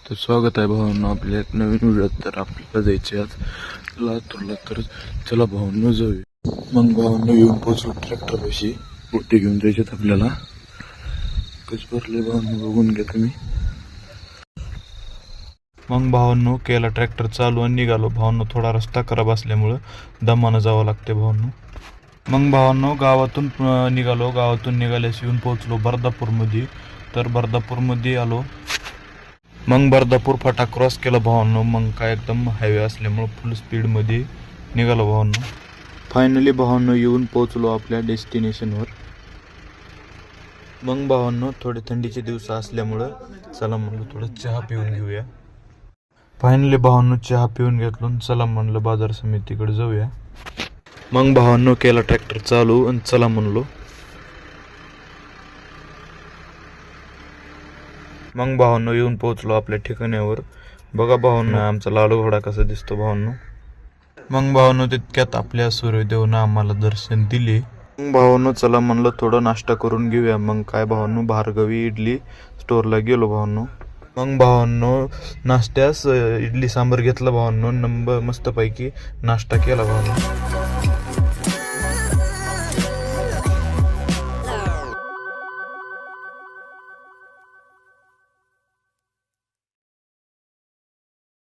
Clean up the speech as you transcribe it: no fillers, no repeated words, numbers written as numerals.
तर स्वागत आहे भावांनो आपल्या एक नवीन व्हिडिओत. तर आपल्याला जायचे आज लातूरला. तर चला भावांनो जाऊया. मग भावांनो येऊन पोचलो ट्रॅक्टरपाशी. पुढे घेऊन जायचे आपल्याला. कसं भरले भावांनो बघून घ्या तुम्ही. मग भावांनो केला ट्रॅक्टर चालू आणि निघालो. भावांनो थोडा रस्ता खराब असल्यामुळं दमानं जावं लागते भावांनो. मग भावांनो गावातून निघालो. गावातून निघाल्यास येऊन पोहोचलो बर्दापूरमध्ये. तर बर्दापूरमध्ये आलो. मग बर्दापूर फाटा क्रॉस केला भावांनो. मग काय एकदम हायवे असल्यामुळं फुल स्पीडमध्ये निघालो भावांनो. फायनली भावांनो येऊन पोहोचलो आपल्या डेस्टिनेशनवर. मग भावांनो थोडे थंडीचे दिवस असल्यामुळं चला म्हणलं थोडं चहा पिऊन घेऊया. फायनली भावांनो चहा पिऊन घेतलो. चला म्हणलं बाजार समितीकडे जाऊया. मग भावांनो केला ट्रॅक्टर चालू आणि चला म्हणलो. मग भावांनो येऊन पोहोचलो आपल्या ठिकाणावर. बघा भावांनो आमचा लाडू घोडा कसा दिसतो भावांनो. मग भावांनो तितक्यात आपल्या सूर्यदेवनं आम्हाला दर्शन दिले. मग भावांनो चला म्हणलं थोडं नाश्ता करून घेऊया. मग काय भावांनो भार्गवी इडली स्टोअरला गेलो भावांनो. मग भावांनो नाश्त्यास इडली सांबर घेतला भावांनो. मस्तपैकी नाश्ता केला भावांनो.